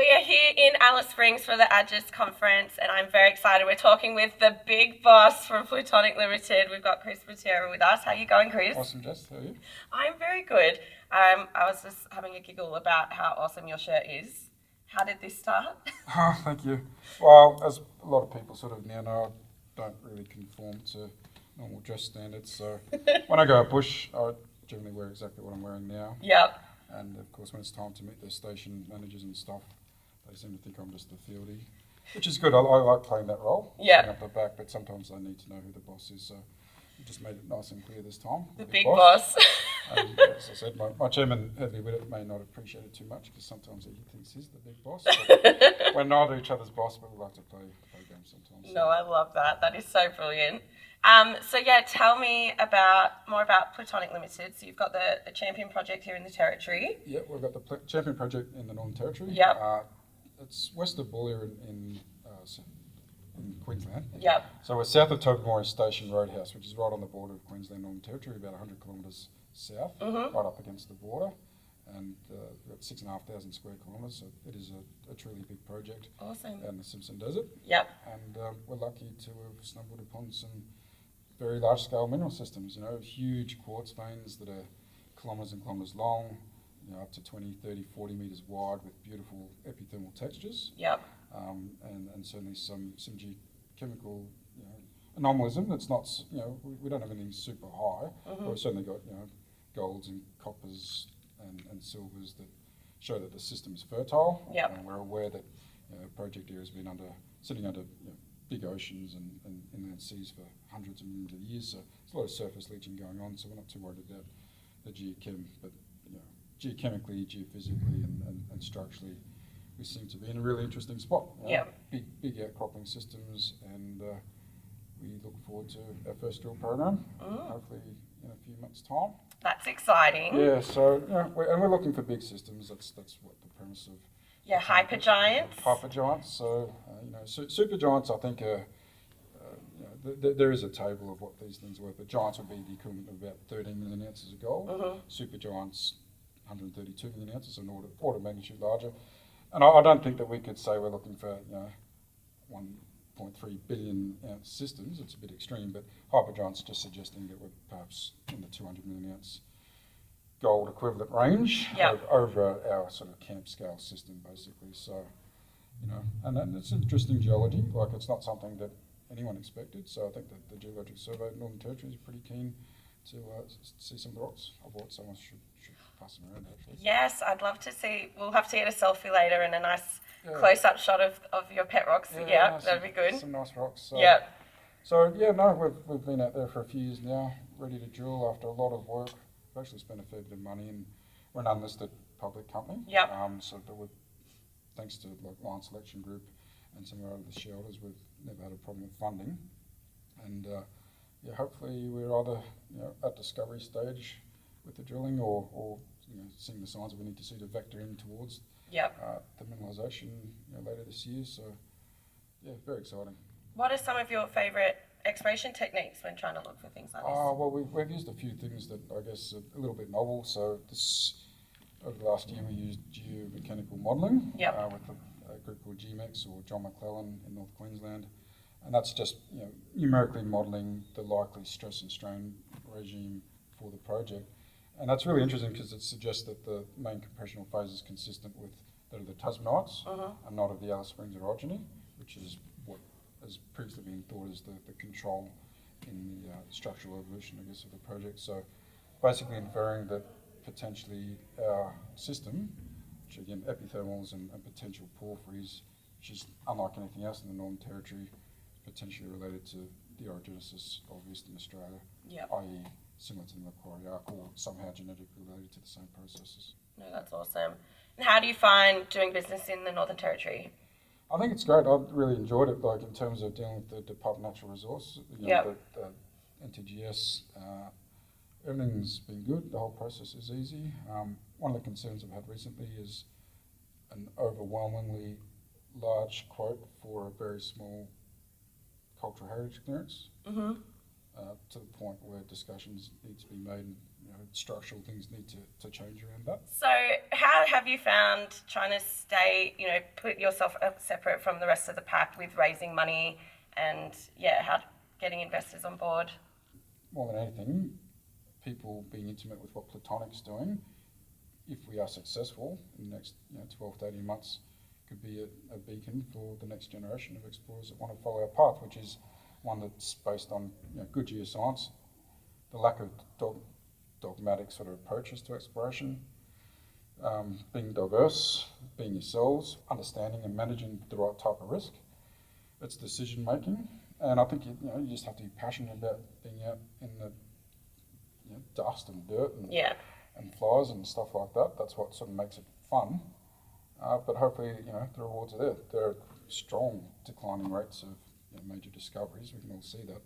We are here in Alice Springs for the AGES conference, and I'm very excited. We're talking with the big boss from Plutonic Limited. We've got Kris Butera with us. How are you going, Kris? Awesome, Jess. How are you? I'm very good. I was just having a giggle about how awesome your shirt is. How did this start? Oh, thank you. Well, as a lot of people sort of now know, I don't really conform to normal dress standards. So when I go bush, I generally wear exactly what I'm wearing now. Yep. And of course, when it's time to meet the station managers and stuff, they seem to think I'm just a fieldy, which is good. I like playing that role, yeah, up the back, but sometimes I need to know who the boss is. So we just made it nice and clear this time. The big boss. And as I said, my chairman, Headley Widdett, may not appreciate it too much because sometimes he thinks he's the big boss. We're neither each other's boss, but we like to play games sometimes. No, I love that. That is so brilliant. So yeah, tell me more about Plutonic Limited. So you've got the Champion project here in the Territory. Yeah, we've got the Champion project in the Northern Territory. Yep. It's west of Boulia in Queensland. Yep. So we're south of Tobermory Station Roadhouse, which is right on the border of Queensland Northern Territory, about 100 kilometres south, right up against the border. And we've got 6,500 square kilometres, so it is a truly big project. Awesome. In the Simpson Desert. Yep. And we're lucky to have stumbled upon some very large-scale mineral systems, huge quartz veins that are kilometres and kilometres long, up to 20, 30, 40 metres wide with beautiful epithermal textures. Yep. And certainly some geochemical anomalism that's not, we don't have anything super high, but we've certainly got, golds and coppers and silvers that show that the system is fertile. Yep. And we're aware that the project here has been sitting under big oceans and inland seas for hundreds of millions of years, so there's a lot of surface leaching going on, so we're not too worried about the geochem, but geochemically, geophysically and structurally, we seem to be in a really interesting spot. Big outcropping systems, and we look forward to our first drill program, hopefully in a few months' time. That's exciting. Yeah, so we're looking for big systems. That's what the premise of. Yeah, hypergiants. Hypergiants. So supergiants, I think, there is a table of what these things are worth. But giants would be the equivalent of about 13 million ounces of gold. Supergiants, 132 million ounces, so an order of magnitude larger. And I don't think that we could say we're looking for 1.3 billion ounce systems. It's a bit extreme, but hypergiants just suggesting that we're perhaps in the 200 million ounce gold equivalent range over our sort of camp scale system, basically. So, and then it's interesting geology. Like, it's not something that anyone expected. So I think that the Geological Survey of Northern Territory is pretty keen to see some of the rocks. I thought someone should pass them around, actually. Yes, I'd love to see. We'll have to get a selfie later and a nice close-up shot of your pet rocks. Yeah, that'd be good. Some nice rocks. So, we've been out there for a few years now, ready to drill after a lot of work. We've actually spent a fair bit of money, and we're an unlisted public company. But thanks to Lion Selection Group and some of our other shareholders, we've never had a problem with funding. And hopefully we're either at discovery stage with the drilling, or seeing the signs that we need to see to vector in towards the mineralisation later this year. So very exciting. What are some of your favourite exploration techniques when trying to look for things like this? Well, we've used a few things that I guess are a little bit novel. So over the last year we used geomechanical modelling with a group called GMEX, or John McClellan in North Queensland, and that's just numerically modelling the likely stress and strain regime for the project. And that's really interesting because it suggests that the main compressional phase is consistent with that of the Tasmanites and not of the Alice Springs orogeny, which is what has previously been thought as the control in the structural evolution, I guess, of the project. So basically inferring that potentially our system, which again epithermals and potential porphyries, which is unlike anything else in the Northern Territory, potentially related to the orogenesis of Eastern Australia, i.e. similar to the Macquarie Arc, or somehow genetically related to the same processes. No, that's awesome. And how do you find doing business in the Northern Territory? I think it's great. I've really enjoyed it, like in terms of dealing with the Department of Natural Resources, the NTGS. Everything's been good. The whole process is easy. One of the concerns I've had recently is an overwhelmingly large quote for a very small cultural heritage clearance. to the point where discussions need to be made and structural things need to change around that. So how have you found trying to stay, put yourself separate from the rest of the pack with raising money and, how getting investors on board? More than anything, people being intimate with what Plutonic's doing, if we are successful in the next 12 to 18 months, could be a beacon for the next generation of explorers that want to follow our path, which is one that's based on good geoscience, the lack of dogmatic sort of approaches to exploration, being diverse, being yourselves, understanding and managing the right type of risk. It's decision making, and I think you just have to be passionate about being out in the dust and dirt and flies and stuff like that. That's what sort of makes it fun. But hopefully, the rewards are there. There are strong declining rates of major discoveries. We can all see that.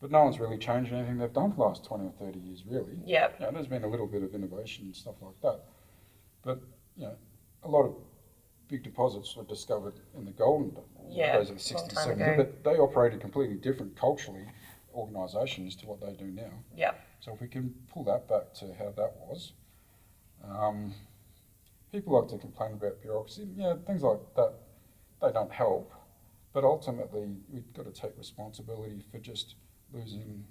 But no one's really changed anything they've done for the last 20 or 30 years, really. Yep. There's been a little bit of innovation and stuff like that. But, a lot of big deposits were discovered in the golden days of the 60s, 70s. But they operated completely different culturally, organisations, to what they do now. Yeah. So if we can pull that back to how that was, people like to complain about bureaucracy. Things like that, they don't help. But ultimately, we've got to take responsibility for just losing,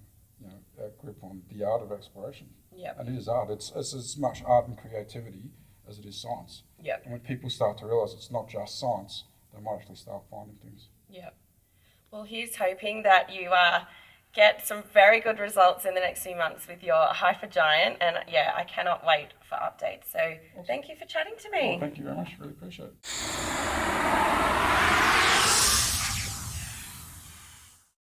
our grip on the art of exploration. Yeah. And it is art. It's as much art and creativity as it is science. Yeah. And when people start to realise it's not just science, they might actually start finding things. Yeah. Well, here's hoping that you get some very good results in the next few months with your hypergiant. And I cannot wait for updates. So Thank you for chatting to me. Well, thank you very much. Really appreciate it.